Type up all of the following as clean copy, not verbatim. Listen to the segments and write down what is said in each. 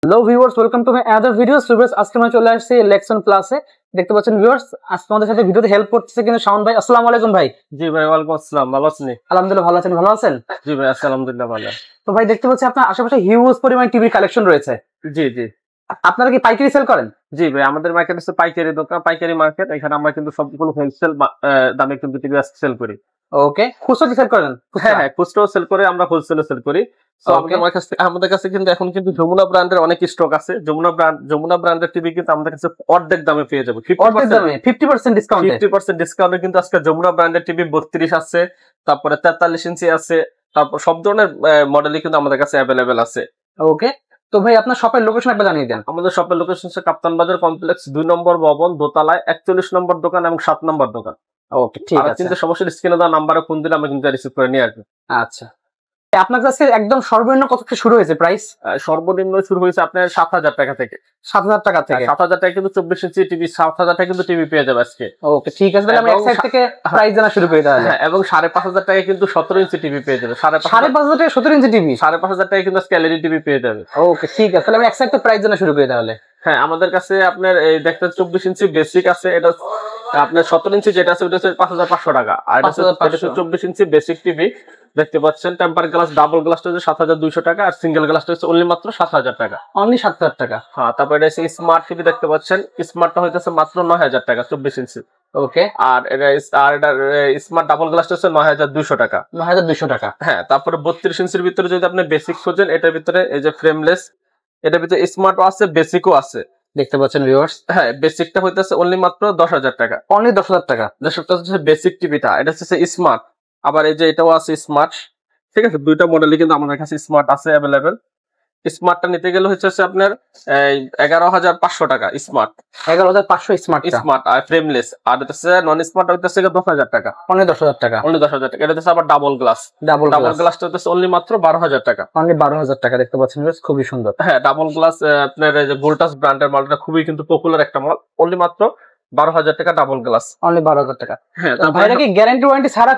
Hello viewers, welcome to my other video. Viewers, আজকে আমরা চলে আসছি লেক্সন প্লাসে। দেখতে পাচ্ছেন ভিউয়ার্স, আজকে আমাদের সাথে ভিডিওতে হেল্প করতেছে কিন্তু শাওন ভাই। আসসালামু আলাইকুম ভাই। জি ভাই, ওয়ালাইকুম আসসালাম। ভালো আছেন? আলহামদুলিল্লাহ ভালো আছেন। ভালো আছেন? জি ভাই, আলহামদুলিল্লাহ ভালো। তো ভাই দেখতে পাচ্ছি আপনার আশেপাশে হিউজ পরিমাণ টিভি কালেকশন রয়েছে। জি জি আপনারা কি পাইকারি সেল করেন? জি ভাই, আমাদের মার্কেট হচ্ছে পাইকারি দোকান, পাইকারি মার্কেট। এখানে আমরা কিন্তু সবগুলো হোলসেল দামে কিন্তু টিভি সেল করি। ওকে, খুচরা সেল করেন? হ্যাঁ হ্যাঁ, খুচরাও সেল করে, আমরা হোলসেলে সেল করি। তো আমাদের কাছে কিন্তু এখন কিন্তু যমুনা ব্র্যান্ডের অনেক স্টক আছে। যমুনা ব্র্যান্ডের টিভি কিন্তু আমাদের কাছে অর্ধেক দামে পেয়ে যাবে। 50% ডিসকাউন্ট। 50% ডিসকাউন্টে কিন্তু আজকে যমুনা ব্র্যান্ডের টিভি 32 আছে, তারপরে 43 ইঞ্চি আছে, তারপর সব ধরনের মডেলই কিন্তু আমাদের কাছে অ্যাভেলেবেল আছে। ওকে, তো ভাই আপনার শপের লোকেশন একবার জানিয়ে দেন। আমাদের শপের লোকেশন হচ্ছে কাপ্তান বাজার কমপ্লেক্স 2 নম্বর ভবন, দোতলায় 41 নম্বর দোকান এবং 7 নম্বর দোকান। ওকে ঠিক আছে। কিন্তু সরাসরি স্ক্রিনে দেওয়া নাম্বারে ফোন দিলে আমরা কিন্তু রিসিভ করে নিয়ে আসবো। আচ্ছা, আপনার কাছে একদম সর্বনিম্ন কত থেকে শুরু হয়েছে প্রাইস? সর্বনিম্ন শুরু হয়েছে আপনার 7,000 টাকা থেকে। 7,000 টাকা থেকে? 7,000 টাকা কিন্তু 24 ইঞ্চি টিভি, 7,000 টাকা কিন্তু টিভি পেয়ে যাবে আজকে। ওকে ঠিক আছে, তাহলে আমি এক সাইড থেকে প্রাইস জানা শুরু করি তাহলে। হ্যাঁ, এবং 5,500 টাকা কিন্তু 17 ইঞ্চি টিভি পেয়ে যাবে। 5,500 টাকা 17 ইঞ্চি টিভি? 5,500 টাকা কিন্তু আজকে এলইডি টিভি পেয়ে যাবে। ওকে ঠিক আছে, তাহলে আমি এক সাইড থেকে প্রাইস জানা শুরু করি তাহলে। হ্যাঁ, আমাদের কাছে আপনার এই দেখতে 24 ইঞ্চি বেসিক আছে, এটা আপনার 17 ইঞ্চি যেটা আছে ওটা হচ্ছে 5,500 টাকা। আর এটা হচ্ছে 24 ইঞ্চি বেসিক টিভি দেখতে পাচ্ছেন। টেম্পার গ্লাস, ডাবল গ্লাসটা হচ্ছে 7,200 টাকা, আর সিঙ্গেল গ্লাসটা হচ্ছে অনলি মাত্র 7,000 টাকা। অনলি 7,000 টাকা? হ্যাঁ, তারপর এটা হচ্ছে স্মার্ট টিভি দেখতে পাচ্ছেন। স্মার্টটা হইতেছে মাত্র 9,000 টাকা, 24 ইঞ্চি। ওকে, আর এটা স্মার্ট ডাবল গ্লাসটা হচ্ছে 9,200 টাকা। 9,200 টাকা। হ্যাঁ, তারপরে 32 ইঞ্চির ভিতরে যদি আপনি বেসিক খোঁজেন, এটার ভিতরে এই যে ফ্রেমলেস, এটার ভিতরে স্মার্টও আছে, বেসিকও আছে। দেখতে পাচ্ছেন ভিউয়ার্স। হ্যাঁ, বেসিকটা হইতেছে অনলি মাত্র 10,000 টাকা। অনলি 10,000 টাকা? 10,000 টাকা হচ্ছে বেসিক টিভিটা। এটা হচ্ছে স্মার্ট। আবার এই যে এটাও আছে স্মার্ট। ঠিক আছে, দুইটা মডেলই কিন্তু আমাদের কাছে স্মার্ট আছে অ্যাভেলেবেল। স্মার্টটা নিতে গেলে হচ্ছে আপনার 11,500 টাকা স্মার্ট। 11,500 স্মার্ট? স্মার্ট আর ফ্রেমলেস। আর হচ্ছে নন স্মার্ট হইতেছে 10,000 টাকা। অনলি 10,000 টাকা? অনলি 10,000 টাকা। এটা হচ্ছে আবার ডাবল গ্লাস। ডাবল গ্লাসটা হচ্ছে অনলি মাত্র 12,000 টাকা। অনলি 12,000 টাকা। দেখতে পাচ্ছেন খুবই সুন্দর। হ্যাঁ, ডাবল গ্লাস আপনার এই যে ভোল্টাস ব্র্যান্ডের মালটা খুবই কিন্তু পপুলার একটা মাল। অনলি মাত্র 12,000 টাকা ডাবল গ্লাস। অনলি 12,000 টাকা? হ্যাঁ, ভাইরা কি গ্যারান্টি ওয়ারেন্টি ছাড়া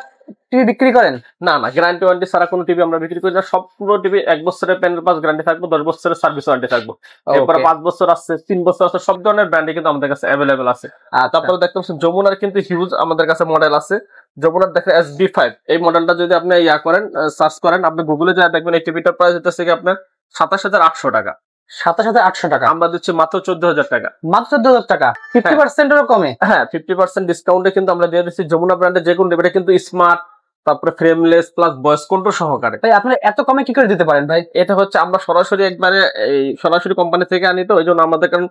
টিভি বিক্রি করেন? না না, গ্যারান্টি ওয়ারেন্টি ছাড়া কোনো টিভি আমরা বিক্রি করি না। সবগুলো টিভি 1 বছরের প্যানেল পাস গ্যারান্টি থাকবে, 10 বছরের সার্ভিস ওয়ারেন্টি থাকবে। এরপরে 5 বছর আছে, 3 বছর আছে, সব ধরনের ব্র্যান্ডই কিন্তু আমাদের কাছে অ্যাভেলেবেল আছে। তারপরে দেখতে পাচ্ছেন যমুনার কিন্তু হিউজ আমাদের কাছে মডেল আছে। যমুনার দেখেন SB5, এই মডেলটা যদি আপনি করেন, সার্চ করেন, আপনি গুগলে যা দেখবেন এই টিভিটার প্রাইস হচ্ছে কি আপনার 27,800 টাকা। 27,800 টাকা? আমরা দিচ্ছি মাত্র 14,000 টাকা। মাত্র 14,000 টাকা? 50% এরও কমে? হ্যাঁ, 50% ডিসকাউন্টে কিন্তু আমরা দিয়ে দিচ্ছি যমুনা ব্র্যান্ডের যে কোনো টিভি, কিন্তু স্মার্ট, তারপরে ফ্রেমলেস প্লাস ভয়েস কন্ট্রোল সহকারে। ভাই আপনারা এত কমে কি করে দিতে পারেন ভাই? এটা হচ্ছে আমরা সরাসরি একবারে এই সরাসরি কোম্পানি থেকে আনি, তো ওই জন্য আমাদের কারণ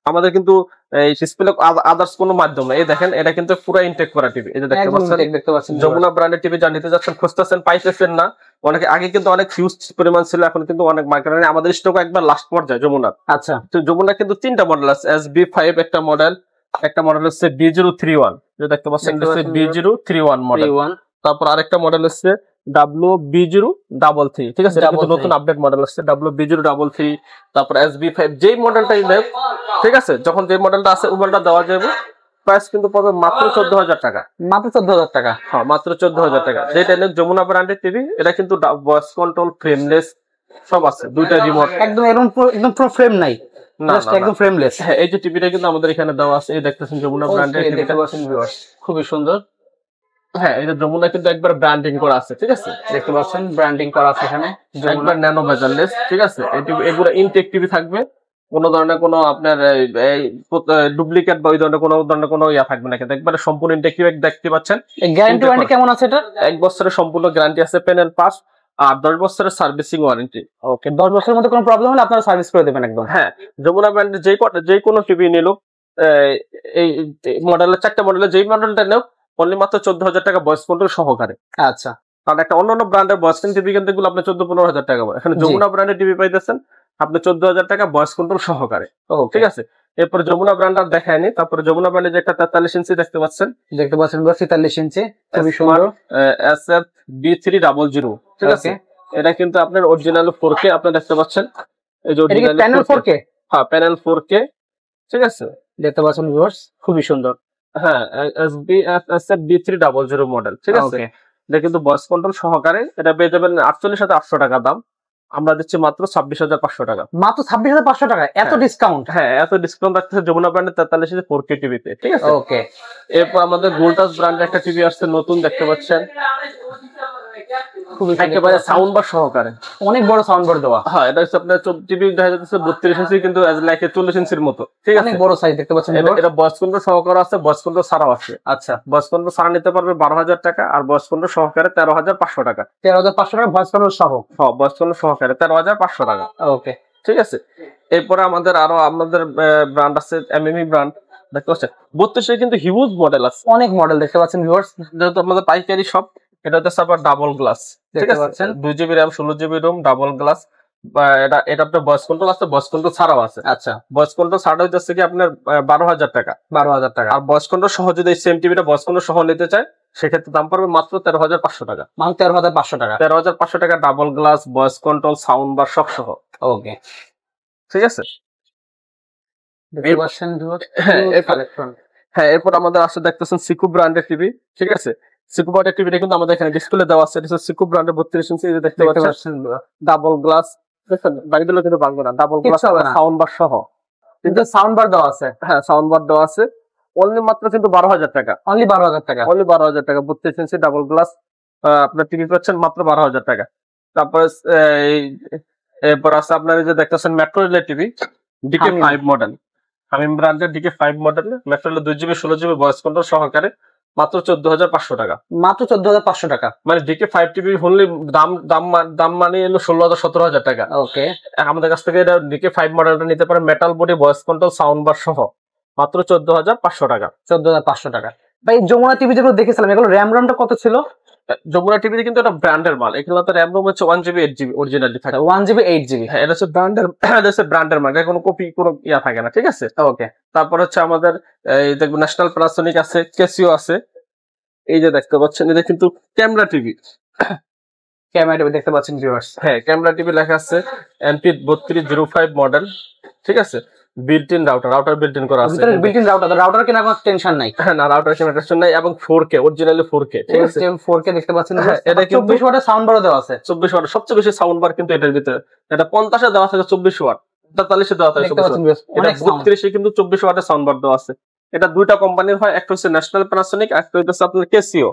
আমাদের কিন্তু এই ডিসপ্লে আদার্স কোনো মাধ্যম না। এই দেখেন, এটা কিন্তু পুরো ইনটেক করা টিভি। এই যে দেখতে পাচ্ছেন যমুনা ব্র্যান্ডের টিভি যা নিতে যাচ্ছেন, খুঁজতেছেন, পাইতেছেন না। অনেকে আগে কিন্তু অনেক হিউজ পরিমাণ ছিল, এখন কিন্তু অনেক মার্কেটে আমাদের স্টক একবার লাস্ট পর্যায়ে যমুনার। আচ্ছা, তো যমুনার কিন্তু 3টা মডেল আছে। SB5 একটা মডেল, একটা মডেল হচ্ছে B031, যে দেখতে পাচ্ছেন B031 মডেল। তারপর আরেকটা মডেল হচ্ছে WB033। ঠিক আছে, নতুন আপডেট মডেল আসছে WB033। তারপর SB5 যেই মডেলটাই নেব, ঠিক আছে, যখন যে মডেলটা আছে ওই মডেলটা দেওয়া যাবে। প্রাইস কিন্তু পড়বে মাত্র 14,000 টাকা। মাত্র 14,000 টাকা? হ্যাঁ, মাত্র 14,000 টাকা। যেটা নেব যমুনা ব্র্যান্ডের টিভি, এটা কিন্তু ভয়েস কন্ট্রোল, ফ্রেমলেস সব আছে, দুইটা রিমোট। একদম পুরো ফ্রেম নাই? না, একদম ফ্রেমলেস। হ্যাঁ, এই যে টিভিটা কিন্তু আমাদের এখানে দেওয়া আছে, এই দেখতেছেন যমুনা ব্র্যান্ডের টিভিটা। খুবই সুন্দর। হ্যাঁ, এই যে যমুনা কিন্তু একবার ব্র্যান্ডিং করা আছে। ঠিক আছে, দেখতে পাচ্ছেন ব্র্যান্ডিং করা আছে এখানে, একবার ন্যানো মেজারলেস। ঠিক আছে, এগুলো ইনটেক টিভি থাকবে, কোনো ধরনের কোনো আপনার ডুপ্লিকেট বা ওই ধরনের কোনো থাকবে না, কিন্তু একবারে সম্পূর্ণ ইনটেক টিভি দেখতে পাচ্ছেন। গ্যারান্টি ওয়ারেন্টি কেমন আছে এটা? 1 বছরের সম্পূর্ণ গ্যারান্টি আছে, প্যানেল পাস, আর 10 বছরের সার্ভিসিং ওয়ারেন্টি। ওকে, 10 বছরের মধ্যে কোনো প্রবলেম হলে আপনারা সার্ভিস করে দেবেন একদম? হ্যাঁ, যমুনা ব্র্যান্ডের যে কোনো টিভি নিল, এই মডেলের 4টা মডেলের যেই মডেলটা নেও, অনলি মাত্র 14,000 টাকা ভয়েস কন্ট্রোল সহকারে। আচ্ছা, কারণ একটা অন্যান্য ব্র্যান্ডের ভয়েস টিভি কিন্তু এগুলো আপনি 14-15,000 টাকা পাবেন। এখানে যমুনা ব্র্যান্ডের টিভি পাইতেছেন আপনি 14,000 টাকা ভয়েস কন্ট্রোল সহকারে। ঠিক আছে, এরপর যমুনা ব্র্যান্ড আর দেখায়নি। তারপরে যমুনা ব্র্যান্ডের যে একটা 43 ইঞ্চি দেখতে পাচ্ছেন, 43 ইঞ্চি খুবই সুন্দর, SFB300। ঠিক আছে, এটা কিন্তু আপনার অরিজিনাল 4K আপনি দেখতে পাচ্ছেন। এই যে অরিজিনাল প্যানেল 4K? হ্যাঁ, প্যানেল 4K। ঠিক আছে, দেখতে পাচ্ছেন ভিউয়ার্স, খুবই সুন্দর। হ্যাঁ, SFB300 মডেল। ঠিক আছে, এটা কিন্তু ভয়েস কন্ট্রোল সহকারে। এটা পেয়ে যাবেন 48,800 টাকা দাম। আমরা দিচ্ছি মাত্র 26,500 টাকা। মাত্র 26,500 টাকা, এত ডিসকাউন্ট? হ্যাঁ, এত ডিসকাউন্ট রাখতেছে যমুনা ব্র্যান্ডের 43 ইঞ্চি 4K টিভিতে, ঠিক আছে। ওকে, এরপর আমাদের ভোল্টাস ব্র্যান্ডের একটা টিভি আসছে নতুন, দেখতে পাচ্ছেন, খুবই একেবারে সাউন্ড বার সহকারে, অনেক বড় সাউন্ড বার দেওয়া। হ্যাঁ, এটা হচ্ছে আপনার টিভি দেখা যাচ্ছে 32 ইঞ্চি, কিন্তু লাইক 40 ইঞ্চির মতো, ঠিক আছে, অনেক বড় সাইজ দেখতে পাচ্ছেন। এটা ভয়েস কন্ট্রোল সহকারে আছে, ভয়েস কন্ট্রোল ছাড়াও আছে। আচ্ছা, ভয়েস কন্ট্রোল ছাড়া নিতে পারবে 12,000 টাকা, আর ভয়েস কন্ট্রোল সহকারে 13,500 টাকা। 13,500 টাকা ভয়েস কন্ট্রোল সহ? হ্যাঁ, ভয়েস কন্ট্রোল সহকারে 13,500 টাকা। ওকে, ঠিক আছে। এরপরে আমাদের ব্র্যান্ড আছে, এমএমই ব্র্যান্ড, দেখতে পাচ্ছেন 32 এর কিন্তু হিউজ মডেল আছে, অনেক মডেল দেখতে পাচ্ছেন ভিউয়ার্স। যেহেতু আমাদের পাইকারি শপ, এটা হচ্ছে আবার ডাবল গ্লাস, ঠিক আছে, 2GB RAM 16GB ROM double glass. এটা আপনার ভয়েস কন্ট্রোল আছে, ভয়েস কন্ট্রোল ছাড়াও আছে। আচ্ছা, ভয়েস কন্ট্রোল ছাড়া হচ্ছে কি আপনার 12,000 টাকা। 12,000 টাকা। আর ভয়েস কন্ট্রোল সহ যদি সেম টিভিটা ভয়েস কন্ট্রোল সহ নিতে চায়, সেক্ষেত্রে দাম পড়বে মাত্র 13,500 টাকা। মাত্র 13,500 টাকা। 13,500 টাকা, double glass, voice control, sound bar সব সহ। ওকে, ঠিক আছে। হ্যাঁ, এরপর আমাদের আসলে দেখতেছেন সিকু ব্র্যান্ডের টিভি, ঠিক আছে। সিকু ব্র্যান্ডের টিভিটা কিন্তু আমাদের এখানে ডিসপ্লে দেওয়া আছে, এটা সিকু ব্র্যান্ডের 32 ইঞ্চি, দেখতে পাচ্ছেন, ডাবল গ্লাস, দেখেন বাইরে দিলেও কিন্তু ভাঙবে না, ডাবল গ্লাস, সাউন্ড বার সহ, কিন্তু সাউন্ড বার দেওয়া আছে। হ্যাঁ, সাউন্ড বার দেওয়া আছে। অনলি মাত্র কিন্তু 12,000 টাকা, অনলি 12,000 টাকা, অনলি 12,000 টাকা। 32 ইঞ্চি ডাবল গ্লাস আপনার টিভি পাচ্ছেন মাত্র 12,000 টাকা। তারপরে এরপর আছে আপনার এই যে দেখতেছেন মেট্রো রেলের টিভি, DK5 মডেল, হামিম ব্র্যান্ডের DK5 মডেল, মেট্রো রেলের 2GB 16GB ভয়েস কন্ট্রোল সহকারে, মাত্র 14,500 টাকা। মাত্র 14,500 টাকা, মানে DK5 টিভি হলে দাম মানে এলো 16,000 17,000 টাকা। ওকে, আমাদের কাছ থেকে এটা DK5 মডেলটা নিতে পারেন, metal body, voice control, sound bar সহ, মাত্র 14,500 টাকা। 14,500 টাকা। ভাই যমুনা টিভি যেগুলো দেখেছিলাম, এগুলো র্যামটা কত ছিল? যমুনা টিভিতে কিন্তু এটা ব্র্যান্ডের মাল, এখানে তো র্যাম রোম হচ্ছে 1GB 8GB অরিজিনালি থাকে, 1GB 8GB। হ্যাঁ, এটা হচ্ছে ব্র্যান্ডের, এটা হচ্ছে ব্র্যান্ডের মাল, কোনো কপি কোনো ইয়া থাকে না, ঠিক আছে। ওকে, তারপর হচ্ছে আমাদের এই দেখুন ন্যাশনাল প্যানাসোনিক আছে, ক্যাসিও আছে, এই যে দেখতে পাচ্ছেন, এটা কিন্তু ক্যামেরা টিভি, ক্যামেরা টিভি দেখতে পাচ্ছেন ভিউয়ার্স। হ্যাঁ, ক্যামেরা টিভি লেখা আছে, MP3205 মডেল, ঠিক আছে। Built in router built in করা আছে, বিল্ট ইন রাউটার কেনার কোনো টেনশন নাই। হ্যাঁ, না রাউটার কেনার টেনশন নাই, এবং 4K অরিজিনালি 4K, ঠিক আছে, 4K দেখতে পাচ্ছেন। এটা কিন্তু 24 ওয়াটের সাউন্ড বার দেওয়া আছে। 24 ওয়াট, সবচেয়ে বেশি সাউন্ড বার কিন্তু এটার ভিতরে। এটা 50 এ দেওয়া থাকে 24 ওয়াট, 43 এ দেওয়া থাকে 24 ওয়াট, এটা 32 এ কিন্তু 24 ওয়াটের সাউন্ড বার দেওয়া আছে। এটা দুইটা কোম্পানির হয়, একটা হচ্ছে ন্যাশনাল প্যানাসোনিক, আর একটা হচ্ছে আপনার ক্যাসিও।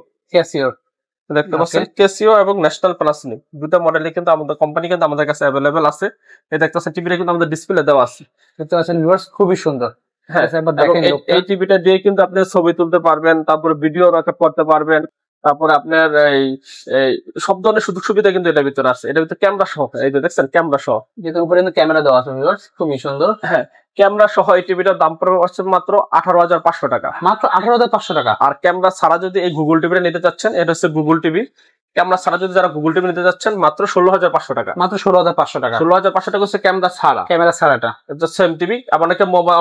দেখতে পাচ্ছেন ক্যাসিও এবং ন্যাশনাল প্যানাসোনিক দুটো মডেলই কিন্তু আমাদের কোম্পানি কিন্তু আমাদের কাছে अवेलेबल আছে। এই দেখতে পাচ্ছেন টিভিটা কিন্তু আমাদের ডিসপ্লে দেওয়া আছে, দেখতে পাচ্ছেন ভিউয়ার্স, খুবই সুন্দর। হ্যাঁ, এই টিভিটা দিয়ে কিন্তু আপনি ছবি তুলতে পারবেন, তারপরে ভিডিও রেকর্ড করতে পারবেন, তারপরে আপনার এই সব ধরনের সুযোগ সুবিধা কিন্তু এটার ভিতরে আছে। এটার ভিতরে ক্যামেরা সহ, এই যে দেখছেন ক্যামেরা সহ, যেটা উপরে কিন্তু ক্যামেরা দেওয়া আছে ভিউয়ার্স, খুবই সুন্দর। হ্যাঁ, ক্যামেরা সহ এই টিভিটার দাম পড়বে মাত্র 18,500 টাকা, মাত্র 18,500 টাকা। আর ক্যামেরা ছাড়া যদি এই গুগল টিভিটা নিতে চাচ্ছেন, এটা হচ্ছে গুগল টিভি, ক্যামেরা ছাড়া যদি যারা গুগল টিভি নিতে যাচ্ছেন, মাত্র 16,500 টাকা, মাত্র 16,500 টাকা। 16,500 টাকা হচ্ছে ক্যামেরা ছাড়া, ক্যামেরা ছাড়াটা সেম টিভি।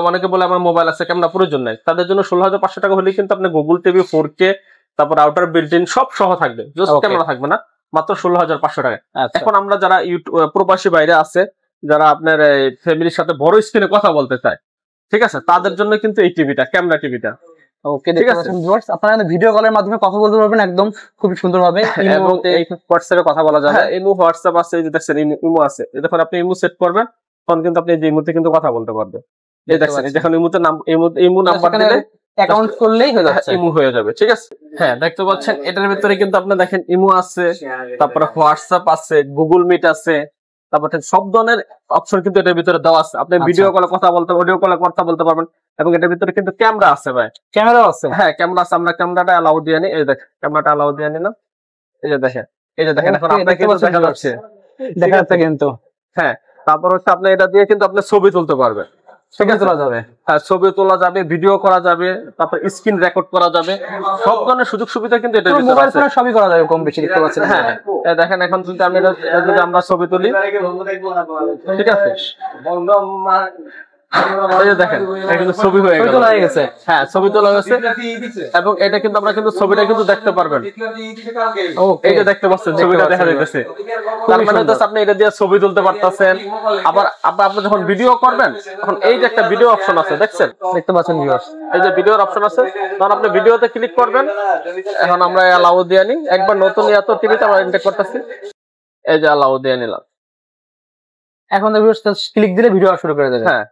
অনেকে বলে আমার মোবাইল আছে, ক্যামেরা প্রয়োজন নাই, তাদের জন্য 16,500 টাকা হলে কিন্তু আপনি গুগল টিভি 4K, তারপর আউটার বিল্ট ইন সব সহ থাকবে, জাস্ট ক্যামেরা থাকবে না, মাত্র 16,500 টাকা। এখন আমরা যারা প্রবাসী বাইরে আছে, যারা আপনার ফ্যামিলির সাথে বড় স্ক্রিনে কথা বলতে চায়, ঠিক আছে, তাদের জন্য কিন্তু এই টিভিটা, ক্যামেরা টিভিটা। ওকে, দেখতে পাচ্ছেন ভিউয়ার্স, আপনারা ভিডিও কলের মাধ্যমে কথা বলতে পারবেন একদম খুব সুন্দরভাবে, এবং হোয়াটসঅ্যাপে কথা বলা যাবে। ইমো হোয়াটসঅ্যাপ আছে, এই যে দেখছেন ইমো আছে, যখন আপনি ইমো সেট করবেন তখন কিন্তু আপনি এই ইমোতে কিন্তু কথা বলতে পারবেন। এই দেখছেন, যখন ইমোতে ইমো নাম্বার দিলে অ্যাকাউন্ট করলেই হয়ে যাচ্ছে, ইমো হয়ে যাবে, ঠিক আছে। হ্যাঁ, দেখতে পাচ্ছেন এটার ভিতরে কিন্তু আপনি দেখেন ইমো আছে, তারপরে হোয়াটসঅ্যাপ আছে, গুগল মিট আছে, তারপরে সব ধরনের অপশন কিন্তু এটার ভিতরে দেওয়া আছে। আপনি ভিডিও কলে কথা বলতে, অডিও কলে কথা বলতে পারবেন, এবং এটার ভিতরে কিন্তু ক্যামেরা আছে ভাই, ক্যামেরাও আছে। হ্যাঁ, ক্যামেরা আছে, আমরা ক্যামেরাটা অ্যালাউ দিয়ে নি, এই দেখেন ক্যামেরাটা অ্যালাউ দিয়ে নি না, এই যে দেখেন, এই যে দেখেন, এখন আপনাকে কিন্তু দেখা যাচ্ছে, দেখা যাচ্ছে কিন্তু। হ্যাঁ, তারপর হচ্ছে আপনি এটা দিয়ে কিন্তু আপনি ছবি তুলতে পারবেন, ছবি তোলা যাবে, হ্যাঁ, ছবি তোলা যাবে, ভিডিও করা যাবে, তারপর স্ক্রিন রেকর্ড করা যাবে, সব ধরনের সুযোগ সুবিধা কিন্তু এটার ভিতরে আছে। মোবাইল ফোনে সবই করা যাবে কম বেশি, দেখতে পাচ্ছেন। হ্যাঁ, দেখেন এখন যদি আমরা ছবি তুলি, ঠিক আছে, দেখেন কিন্তু ছবি হয়ে গেছে, হ্যাঁ, ছবি তোলা হয়েছে, এবং এটা কিন্তু আমরা কিন্তু ছবিটা কিন্তু দেখতে পারবেন, এই যে দেখতে পাচ্ছেন ছবিটা দেখা যাইতেছে। তার মানে হচ্ছে আপনি এটা দিয়ে ছবি তুলতে পারতেছেন। আবার আপনি যখন ভিডিও করবেন, তখন এই যে একটা ভিডিও অপশন আছে, দেখছেন, দেখতে পাচ্ছেন ভিউয়ার্স, এই যে ভিডিওর অপশন আছে, তখন আপনি ভিডিওতে ক্লিক করবেন। এখন আমরা অ্যালাউ দিয়ে নিই, একবার নতুন এত টিভিতে আমরা ইনটেক করতেছি, এই যে অ্যালাউ দিয়ে নিলাম, এখন ক্লিক দিলে ভিডিও শুরু করে দেবে। হ্যাঁ,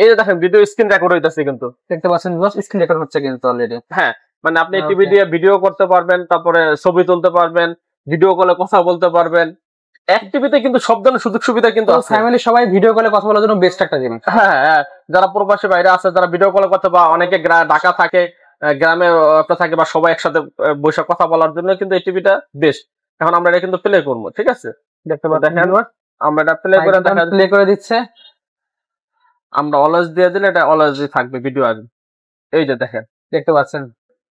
এই যে দেখেন ভিডিও স্ক্রিন রেকর্ড হইতাছে কিন্তু দেখতে পাচ্ছেন ভিউয়ার্স, স্ক্রিন রেকর্ড হচ্ছে কিন্তু অলরেডি। হ্যাঁ, মানে আপনি টিভি দিয়ে ভিডিও করতে পারবেন, তারপরে ছবি তুলতে পারবেন, ভিডিও কলে কথা বলতে পারবেন। এক টিভিতে কিন্তু সব ধরনের সুযোগ সুবিধা কিন্তু আছে। ফ্যামিলি সবাই ভিডিও কলে কথা বলার জন্য বেস্ট একটা জিনিস। হ্যাঁ হ্যাঁ, যারা প্রবাসী বাইরে আছে, যারা ভিডিও কলে কথা, বা অনেকে ঢাকা থাকে, গ্রামে থাকে, বা সবাই একসাথে বসে কথা বলার জন্য কিন্তু এই টিভিটা বেস্ট। এখন আমরা এটা কিন্তু প্লে করবো, ঠিক আছে? দেখতে পাচ্ছেন আমরা এটা প্লে করে দেখা প্লে করে দিচ্ছে। আমরা অলওয়েজ দিয়ে দিলে এটা অলওয়েজই থাকবে ভিডিও। আর এই যে দেখেন, দেখতে পাচ্ছেন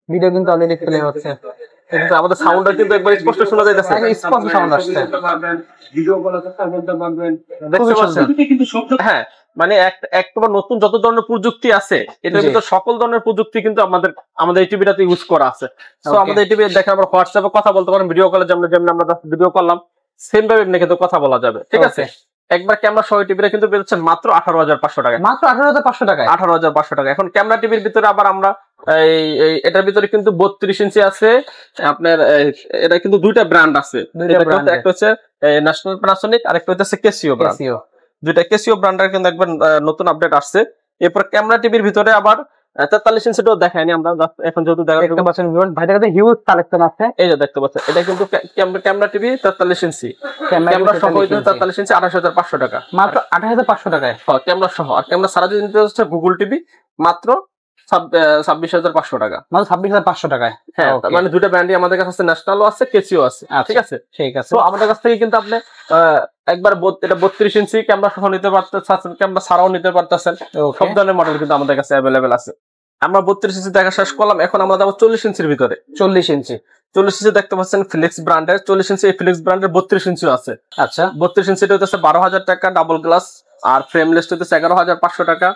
ভিডিও কিন্তু অলরেডি প্লে হচ্ছে। কিন্তু আমাদের সাউন্ডটা কিন্তু একবার স্পষ্ট শোনা যাইতেছে, স্পষ্ট সাউন্ড আসছে। ভিডিও কলে কথা বলতে পারবেন, দেখতে পাচ্ছেন কিন্তু শব্দ। হ্যাঁ, মানে একটা নতুন যত ধরনের প্রযুক্তি আছে, এটার ভিতর সকল ধরনের প্রযুক্তি কিন্তু আমাদের এই টিভিটাতে ইউজ করা আছে। সো আমাদের এই টিভি দেখেন আমরা হোয়াটসঅ্যাপে কথা বলতে পারেন, ভিডিও কলে যেমন আমরা ভিডিও করলাম সেম ভাবে এমনি কিন্তু কথা বলা যাবে, ঠিক আছে? একবার ক্যামেরা সহ টিভিটা কিন্তু পেয়েছেন মাত্র 18,500 টাকা। মাত্র 18,500 টাকায়। 18,500 টাকা। এখন ক্যামেরা টিভির ভিতরে আবার আমরা এটার ভিতরে কিন্তু 32 ইঞ্চি আছে আপনার। এটা কিন্তু দুইটা ব্র্যান্ড আছে, একটা হচ্ছে ন্যাশনাল প্যানাসোনিক আর একটা হচ্ছে ক্যাসিও ব্র্যান্ড। দুইটা ক্যাসিও ব্র্যান্ডের কিন্তু একবার নতুন আপডেট আসছে। এরপর ক্যামেরা টিভির ভিতরে আবার 43 ইঞ্চিটাও দেখায়নি আমরা, এখন যেহেতু দেখতে পাচ্ছেন ভাইদের কাছে হিউজ কালেকশন আছে। এই যে দেখতে পাচ্ছেন, এটা কিন্তু ক্যামেরা টিভি 43 ইঞ্চি, ক্যামেরা সহ 43 ইঞ্চি 28,500 টাকা। মাত্র 28,500 টাকায়। হ্যাঁ, ক্যামেরা সহ। আর ক্যামেরা ছাড়া যদি নিতে হচ্ছে গুগল টিভি মাত্র 26,500 টাকা। মাত্র 26,500 টাকায়। হ্যাঁ, মানে দুটো ব্র্যান্ডই আমাদের কাছে আছে, ন্যাশনালও আছে, কেসিও আছে, ঠিক আছে? ঠিক আছে। তো আমাদের কাছ থেকে কিন্তু আপনি একবার এটা 32 ইঞ্চি ক্যামেরা সহ নিতে পারতেছেন, ক্যামেরা ছাড়াও নিতে পারতেছেন। সব ধরনের মডেল কিন্তু আমাদের কাছে অ্যাভেলেবেল আছে। আমরা 32 ইঞ্চি দেখা শেষ করলাম, এখন আমরা যাবো 40 ইঞ্চির ভিতরে। 40 ইঞ্চি দেখতে পাচ্ছেন ফিলিক্স ব্র্যান্ডের 40 ইঞ্চি। ফিলিক্স ব্র্যান্ডের 32 ইঞ্চিও আছে। আচ্ছা, 32 ইঞ্চিটা হচ্ছে 12,000 টাকা ডাবল গ্লাস, আর ফ্রেমলেস হচ্ছে 11,500 টাকা,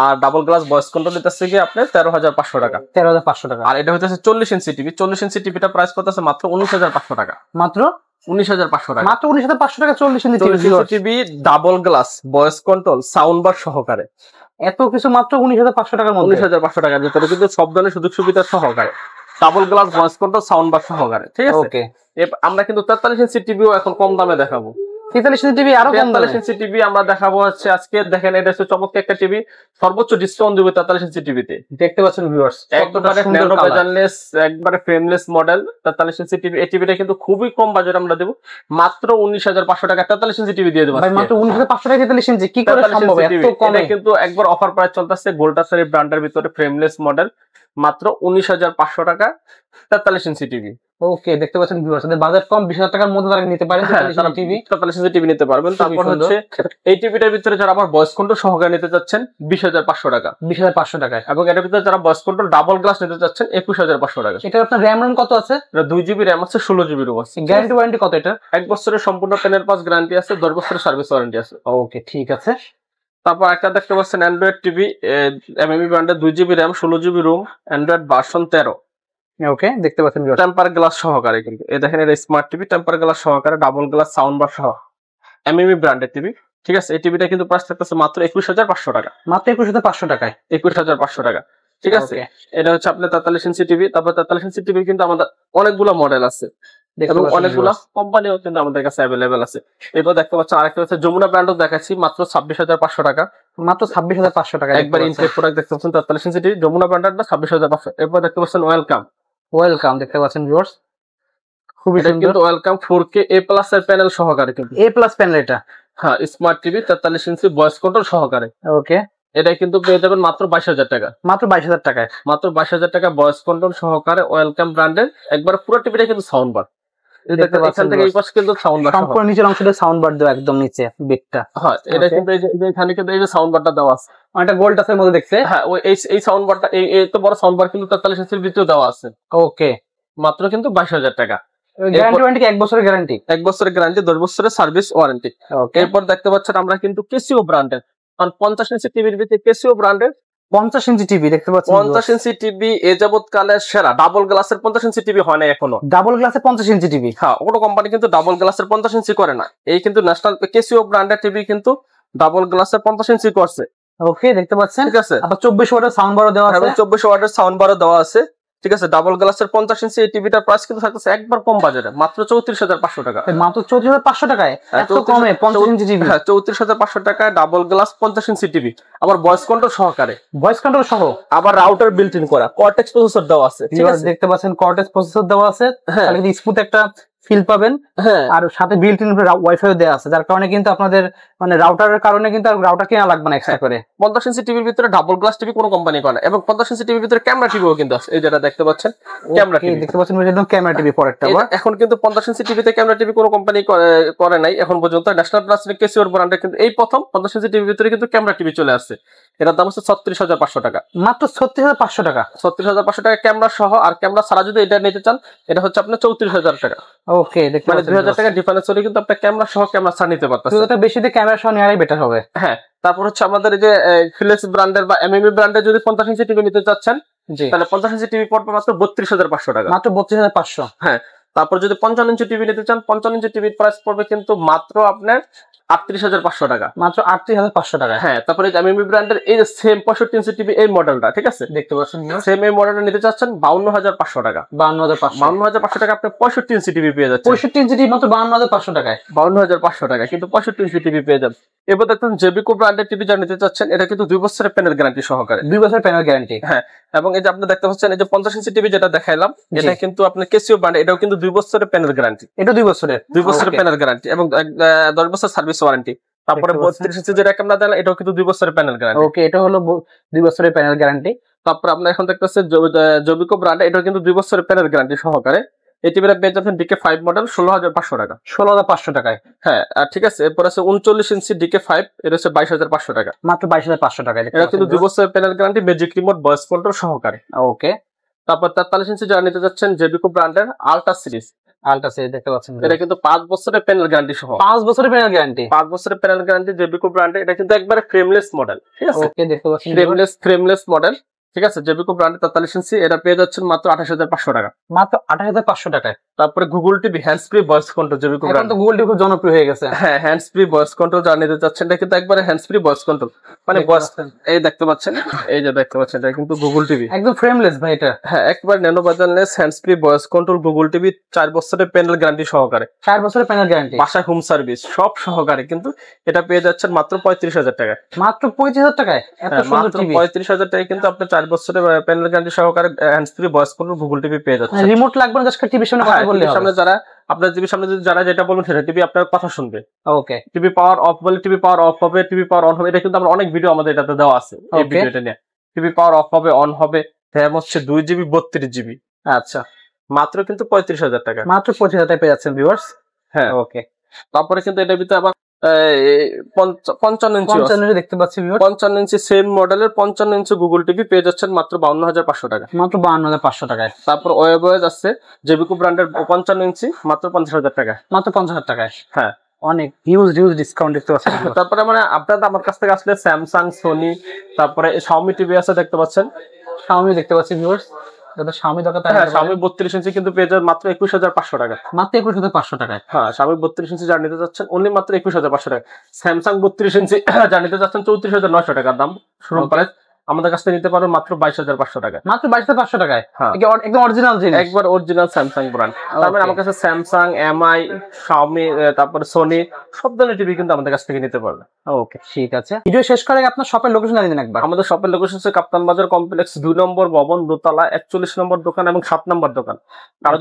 আর ডাবল গ্লাস ভয়েস কন্ট্রোল হচ্ছে কি আপনার 13,500 টাকা। 13,500 টাকা। আর এটা হচ্ছে 40 ইঞ্চি টিভি। 40 ইঞ্চি টিভিটা প্রাইস করতেছে মাত্র 19,500 টাকা। মাত্র 19,500 টাকা। মাত্র 19,500 টাকা 40 inch TV, double glass, voice control, sound bar সহকারে। এত কিছু মাত্র 19,500 টাকার মধ্যে। 19,500 টাকার ভিতরে কিন্তু সব ধরনের সুযোগ সুবিধা সহকারে, double glass, voice control, sound bar সহকারে, ঠিক আছে? ওকে। আমরা কিন্তু 43 ইঞ্চি টিভিও এখন কম দামে দেখাবো। 43 ইঞ্চি টিভি আরো কম দামে। 43 ইঞ্চি টিভি আমরা দেখাবো হচ্ছে আজকে। দেখেন, এটা হচ্ছে চমৎকার একটা টিভি, সর্বোচ্চ ডিসকাউন্ট দিবে 43 ইঞ্চি টিভিতে। দেখতে পাচ্ছেন ভিউয়ার্স, একবারে ন্যানো বেজারলেস, একবারে ফ্রেমলেস মডেল 43 ইঞ্চি টিভি। এই টিভিটা কিন্তু খুবই কম বাজেট আমরা দেব, মাত্র 19,500 টাকা 43 ইঞ্চি টিভি দিয়ে দেব ভাই। মাত্র 19,500 টাকা 43 ইঞ্চি কি করে সম্ভব এত কমে? কিন্তু একবার অফার প্রাইস চলতেছে গোল্ডাসারি ব্র্যান্ডের ভিতরে, ফ্রেমলেস মডেল, মাত্র 19,500 টাকা 43 ইঞ্চি টিভি। ওকে, দেখতে পাচ্ছেন ভিউয়ার্স, বাজেট কম 20,000 টাকার মধ্যে তারা নিতে পারেন 43 টিভি। 43 ইঞ্চি টিভি নিতে পারবেন। তারপর হচ্ছে এই টিভিটার ভিতরে যারা আবার ভয়েস কন্ট্রোল সহকারে নিতে যাচ্ছেন 20,500 টাকা। 20,500 টাকায়। এবং এটার ভিতরে যারা ভয়েস কন্ট্রোল ডাবল গ্লাস নিতে যাচ্ছেন 21,500 টাকা। এটা আপনার র‍্যাম কত আছে? এটা 2GB র‍্যাম আছে, 16GB রোম আছে। গ্যারান্টি ওয়ারেন্টি কত এটা? 1 বছরের সম্পূর্ণ 10+ গ্যারান্টি আছে, 10 বছরের সার্ভিস ওয়ারেন্টি আছে। ওকে, ঠিক আছে। তারপর একটা দেখতে পাচ্ছেন অ্যান্ড্রয়েড টিভি, এমএমই ব্র্যান্ডের 2GB RAM, 16GB ROM, Android version 13। Okay, দেখতে পাচ্ছেন টেম্পার গ্লাস সহকারে কিন্তু। এই দেখেন, এটা স্মার্ট টিভি, টেম্পার গ্লাস সহকারে, ডাবল গ্লাস, সাউন্ড বার সহ, এমএমই ব্র্যান্ডের টিভি, ঠিক আছে? এই টিভিটা কিন্তু প্রাইস থাকতেছে মাত্র 21,500 টাকা। মাত্র 21,500 টাকায়। 21,500 টাকা, ঠিক আছে? এটা হচ্ছে আপনার 43 ইঞ্চি টিভি। তারপর 43 ইঞ্চি টিভি কিন্তু আমাদের অনেকগুলো মডেল আছে এবং অনেকগুলো কোম্পানিও কিন্তু আমাদের কাছে অ্যাভেলেবেল আছে। এরপর দেখতে পাচ্ছেন আরেকটা হচ্ছে যমুনা ব্র্যান্ডও দেখাচ্ছি, মাত্র 26,500 টাকা। মাত্র 26,500 টাকা একবার ইনটেক প্রোডাক্ট দেখতে পাচ্ছেন 43 ইঞ্চি টিভি, যমুনা ব্র্যান্ডের 26,500। এরপর দেখতে পাচ্ছেন ওয়েলকাম দেখতে পাচ্ছেন ভিউয়ার্স, খুবই সুন্দর কিন্তু ওয়েলকাম 4K A+ এর প্যানেল সহকারে কিন্তু। A+ প্যানেল এটা। হ্যাঁ, smart TV 43 inch voice control সহকারে। ওকে, এটা কিন্তু পেয়ে যাবেন মাত্র 22,000 টাকা। মাত্র 22,000 টাকায়। মাত্র 22,000 টাকা ভয়েস কন্ট্রোল সহকারে ওয়েলকাম ব্র্যান্ডের। একবার পুরো টিভিটা কিন্তু সাউন্ড বার, এখান থেকে এই পাশে কিন্তু সাউন্ড বার, সম্পূর্ণ নিচের অংশটা সাউন্ড বার দেওয়া, একদম নিচে বিটটা। হ্যাঁ, এটা কিন্তু এই যে এখানে কিন্তু এই যে সাউন্ড বারটা দেওয়া আছে, এটা গোল্ড টাচের মধ্যে দেখতে। হ্যাঁ, ওই এই সাউন্ড বারটা, এই এত বড় সাউন্ড বার কিন্তু 43 ইঞ্চির ভিতরে দেওয়া আছে। ওকে, মাত্র কিন্তু 22,000 টাকা। গ্যারান্টি ওয়ারেন্টি 1 বছরের গ্যারান্টি, 1 বছরের গ্যারান্টি, 10 বছরের সার্ভিস ওয়ারেন্টি। এরপর দেখতে পাচ্ছেন আমরা কিন্তু কেসিও ব্র্যান্ডের, কারণ 50 ইঞ্চি টিভির ভিতরে কেসিও ব্র্যান্ডের 50 ইঞ্চি টিভি দেখতে পাচ্ছেন। 50 ইঞ্চি টিভি এ যাবত কালের সেরা। ডাবল গ্লাসের 50 ইঞ্চি টিভি হয় না এখনো। ডাবল গ্লাসের 50 ইঞ্চি টিভি, হ্যাঁ, কোনো কোম্পানি কিন্তু ডাবল গ্লাসের 50 ইঞ্চি করে না। এই কিন্তু ন্যাশনাল কেসিও ব্র্যান্ডের টিভি কিন্তু ডাবল গ্লাসের 50 ইঞ্চি করছে। ওকে, দেখতে পাচ্ছেন, ঠিক আছে। আবার 24 ওয়াটের সাউন্ড বারও দেওয়া আছে। 24 ওয়াটের সাউন্ড বারও দেওয়া আছে। ঠিক আছে, ডাবল গ্লাসের 50 ইঞ্চি এই টিভিটার প্রাইস কিন্তু থাকতেছে একবার কম বাজারে, মাত্র 34,500 টাকা। মাত্র 34,500 টাকায় এত কমে 50 ইঞ্চি টিভি? হ্যাঁ, 34,500 টাকায় ডাবল গ্লাস 50 ইঞ্চি টিভি, আবার ভয়েস কন্ট্রোল সহকারে, ভয়েস কন্ট্রোল সহ, আবার রাউটার বিল্ট ইন করা, কর্টেক্স প্রসেসর দেওয়া আছে। ঠিক আছে, দেখতে পাচ্ছেন কর্টেক্স প্রসেসর দেওয়া আছে, তাহলে কিন্তু স্মুথ একটা ফিল পাবেন। হ্যাঁ, আর সাথে বিল্ট ইন ওয়াইফাই দেওয়া আছে, যার কারণে কিন্তু আপনাদের মানে রাউটারের কারণে কিন্তু আর রাউটার কেনা লাগবে না এক্সট্রা করে। 50 ইঞ্চি টিভির ভিতরে ডাবল গ্লাস টিভি কোনো কোম্পানি করে না, এবং 50 ইঞ্চি টিভির ভিতরে ক্যামেরা টিভিও কিন্তু আছে, এই যেটা দেখতে পাচ্ছেন ক্যামেরা টিভি দেখতে পাচ্ছেন, একদম ক্যামেরা টিভি পরেরটা। এখন কিন্তু 50 ইঞ্চি টিভিতে ক্যামেরা টিভি কোনো কোম্পানি করে নাই এখন পর্যন্ত। ন্যাশনাল প্লাস কেসিওর ব্র্যান্ডে কিন্তু এই প্রথম 50 ইঞ্চি টিভির ভিতরে কিন্তু ক্যামেরা টিভি চলে আসছে। এটার দাম হচ্ছে 36,500 টাকা, মাত্র 36,500 টাকা। 36,500 টাকা ক্যামেরা সহ, আর ক্যামেরা ছাড়া যদি এটা নিতে চান এটা হচ্ছে আপনার 34,000 টাকা। ওকে, মানে 2,000 টাকা ডিফারেন্স হলে কিন্তু আপনার ক্যামেরা সহ ক্যামেরা ছাড়া নিতে পারতেছেন। 2,000 টাকা বেশি দিয়ে ক্যামেরা সহ নেওয়াই বেটার হবে। হ্যাঁ, তারপর হচ্ছে আমাদের এই যে ফিলিপস ব্র্যান্ডের বা এমএমই ব্র্যান্ডের যদি 50 ইঞ্চি টিভি নিতে চাচ্ছেন, তাহলে 50 ইঞ্চি টিভি পড়বে মাত্র 32,500 টাকা, মাত্র 32,500। হ্যাঁ, তারপর যদি 55 ইঞ্চি টিভি নিতে চান, 55 ইঞ্চি টিভির প্রাইস পড়বে কিন্তু মাত্র আপনার 38,500 টাকা, মাত্র 38,500 টাকা। হ্যাঁ, তারপরে এমএমই ব্র্যান্ডের এই যে সেম 65 ইঞ্চি টিভি এই মডেলটা, ঠিক আছে, দেখতে পাচ্ছেন সেম এই মডেলটা নিতে চাচ্ছেন 52,500 টাকা। 52,500 টাকা আপনি 65 ইঞ্চি টিভি পেয়ে যাচ্ছেন। 65 ইঞ্চি টিভি মাত্র 52,500 টাকায়, 52,500 টাকা কিন্তু 65 ইঞ্চি টিভি পেয়ে যাবেন। এবার দেখুন জেবিকো ব্র্যান্ডের টিভি যা নিতে চাচ্ছেন, এটা কিন্তু 2 বছরের প্যানেল গ্যারান্টি সহকারে, 2 বছরের প্যানেল গ্যারান্টি। হ্যাঁ, এবং এই যে আপনি দেখতে পাচ্ছেন এই যে 50 ইঞ্চি টিভি যেটা দেখাইলাম, এটা কিন্তু আপনার কেসিও ব্র্যান্ড, এটাও কিন্তু 2 বছরের প্যানেল গ্যারান্টি, এটা 2 বছরের, 2 বছরের প্যানেল গ্যারান্টি এবং 10 বছর সার্ভিস ওয়ারেন্টি। তারপরে 32 ইঞ্চি যেটা ক্যামেরা দেন, এটাও কিন্তু 2 বছরের প্যানেল গ্যারান্টি। ওকে, এটা হলো 2 বছরের প্যানেল গ্যারান্টি। তারপর আপনার এখন দেখতেছেন জবিকো ব্র্যান্ড, এটাও কিন্তু 2 বছরের প্যানেল গ্যারান্টি সহকারে। এই টিভিটা পেয়ে যাচ্ছেন DK5 মডেল 16,500 টাকা, 16,500 টাকায়। হ্যাঁ, আর ঠিক আছে, এরপর আছে 39 ইঞ্চি DK5, এটা হচ্ছে 22,500 টাকা, মাত্র 22,500 টাকায়। এটা কিন্তু 2 বছরের panel guarantee, magic remote, voice control সহকারে। ওকে, তারপর 43 ইঞ্চি যারা নিতে যাচ্ছেন জেবিকো ব্র্যান্ডের আল্ট্রা সিরিজ, আল্ট্রা সিরিজ দেখতে পাচ্ছেন, এটা কিন্তু 5 বছরের প্যানেল গ্যারান্টি সহ, 5 বছরের প্যানেল গ্যারান্টি, 5 বছরের প্যানেল গ্যারান্টি জেবিকো ব্র্যান্ডের। এটা কিন্তু একবারে ফ্রেমলেস মডেল, ঠিক আছে, ওকে, দেখতে পাচ্ছেন ফ্রেমলেস মডেল, ঠিক আছে, জেবিকো ব্র্যান্ডের 43 ইঞ্চি, এটা পেয়ে যাচ্ছেন মাত্র 28,500 টাকা, মাত্র 28,500 টাকায়। তারপরে Google TV hands free voice control জেবিকো ব্র্যান্ড, এখন তো গুগল টিভি খুব জনপ্রিয় হয়ে গেছে। হ্যাঁ, হ্যান্ডস ফ্রি ভয়েস কন্ট্রোল যারা নিতে চাচ্ছেন, এটা কিন্তু একবারে হ্যান্ডস ফ্রি ভয়েস কন্ট্রোল, মানে ভয়েস, এই দেখতে পাচ্ছেন, এই যে দেখতে পাচ্ছেন, এটা কিন্তু গুগল টিভি, একদম ফ্রেমলেস ভাই এটা। হ্যাঁ, একবার nano bezelless hands free voice control Google TV, 4 বছরের প্যানেল গ্যারান্টি সহকারে, 4 বছরের প্যানেল গ্যারান্টি, বাসায় হোম সার্ভিস সব সহকারে, কিন্তু এটা পেয়ে যাচ্ছেন মাত্র 35,000 টাকায়, মাত্র 35,000 টাকায়। এত সুন্দর টিভি 35,000 টাকায় কিন্তু আপনি 4 বছরের প্যানেল গ্যারান্টি সহকারে hands free voice control Google TV পেয়ে যাচ্ছেন। রিমোট লাগবে না, জাস্ট টিভির সামনে কথা বললে হবে। সামনে যারা আপনার টিভির সামনে যদি যারা যেটা বলবেন সেটা টিভি আপনার কথা শুনবে। ওকে, টিভি পাওয়ার অফ বলে টিভি পাওয়ার অফ হবে, টিভি পাওয়ার অন হবে, এটা কিন্তু আমরা অনেক ভিডিও আমাদের এটাতে দেওয়া আছে এই ভিডিওটা নিয়ে। টিভি পাওয়ার অফ হবে, অন হবে, RAM হচ্ছে 2 GB 32 GB। আচ্ছা, মাত্র কিন্তু 35,000 টাকা, মাত্র 25,000 টাকায় পেয়ে যাচ্ছেন ভিউয়ার্স। হ্যাঁ, ওকে, তারপরে কিন্তু এটার ভিতরে আবার 55 ইঞ্চি দেখতে পাচ্ছি, 55 ইঞ্চি সেম মডেলের 55 ইঞ্চি গুগল টিভি পেয়ে যাচ্ছেন মাত্র 52,500 টাকা, মাত্র 52,500 টাকায়। তারপর ওয়েবওয়েজ আছে জেবিকো ব্র্যান্ডের 55 ইঞ্চি মাত্র 50,000 টাকা, মাত্র 50,000 টাকায়। হ্যাঁ, অনেক হিউজ ডিসকাউন্ট দেখতে পাচ্ছেন। তারপরে মানে আপনারা আমার কাছ থেকে আসলে স্যামসাং, সোনি, তারপরে শাওমি টিভি আছে দেখতে পাচ্ছেন, শাওমি দেখতে পাচ্ছি ভিউয়ার্স, যাদের শাওমি দরকার তারা শাওমি 32 ইঞ্চি কিন্তু পেয়ে যাবেন মাত্র 21,500 টাকা, মাত্র 21,500 টাকায়। হ্যাঁ, শাওমি 32 ইঞ্চি যা নিতে যাচ্ছেন অনলি মাত্র 21,500 টাকা। স্যামসাং 32 ইঞ্চি যা নিতে যাচ্ছেন 34,900 টাকার দাম শোরুম প্রাইস, আমাদের কাছ থেকে নিতে পারবেন মাত্র 22,500 টাকা, মাত্র 22,500 টাকায়। হ্যাঁ, একদম অরিজিনাল জিনিস, একবার অরিজিনাল স্যামসাং ব্র্যান্ড। তারপরে আমার কাছে স্যামসাং, এমআই, শাওমি, তারপরে সোনি সব ধরনের টিভি কিন্তু আমাদের কাছ থেকে নিতে পারবেন। ওকে, ঠিক আছে। ভিডিও শেষ করে আপনার শপের লোকেশন জানিয়ে দিন একবার। আমাদের শপের লোকেশন হচ্ছে কাপ্তান বাজার কমপ্লেক্স 2 নম্বর ভবন, দোতলা, 41 নম্বর দোকান এবং 7 নম্বর দোকান। কারো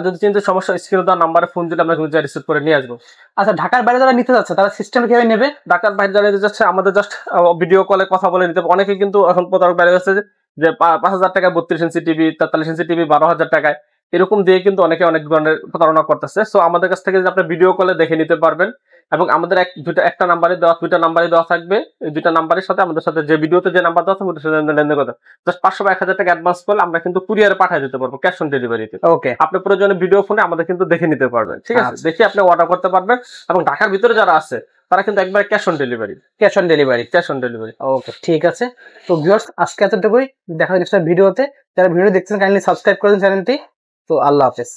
যদি চিনতে সমস্যা, স্ক্রিনে দেওয়া নাম্বারে ফোন দিলে আমরা রিসিভ করে নিয়ে আসবো। আচ্ছা, ঢাকার বাইরে যারা নিতে যাচ্ছে তারা সিস্টেম কিভাবে নেবে? ঢাকার বাইরে যারা নিতে যাচ্ছে আমাদের জাস্ট ভিডিও কলে কথা বলে নিতে হবে। অনেকে কিন্তু এখন প্রতারক বাইরে যাচ্ছে যে 5,000 টাকায় 32 ইঞ্চি টিভি, 43 ইঞ্চি টিভি 12,000 টাকায়, এরকম দিয়ে কিন্তু অনেকে অনেক ধরনের প্রতারণা করতেছে। সো আমাদের কাছ থেকে আপনি ভিডিও কলে দেখে নিতে পারবেন, এবং আমাদের একটা নাম্বারে দেওয়া, 2টা নাম্বারে দেওয়া থাকবে। এই 2টা নাম্বারের সাথে আমাদের সাথে যে ভিডিওতে যে নাম্বার দেওয়া থাকবে ওটার সাথে লেনদেন করতে জাস্ট 500 বা 1,000 টাকা অ্যাডভান্স করলে আমরা কিন্তু কুরিয়ারে পাঠিয়ে দিতে পারবো, ক্যাশ অন ডেলিভারিতে। ওকে, আপনি প্রয়োজনে ভিডিও ফোনে আমাদের কিন্তু দেখে নিতে পারবেন, ঠিক আছে, দেখে আপনি অর্ডার করতে পারবেন। এবং ঢাকার ভিতরে যারা আছে তারা কিন্তু একবার ক্যাশ অন ডেলিভারি। ওকে, ঠিক আছে। তো ভিউয়ার্স, আজকে এতটুকুই, দেখা হচ্ছে নেক্সট ভিডিওতে। যারা ভিডিও দেখছেন কাইন্ডলি সাবস্ক্রাইব করে দিন চ্যানেলটি। তো আল্লাহ হাফেজ।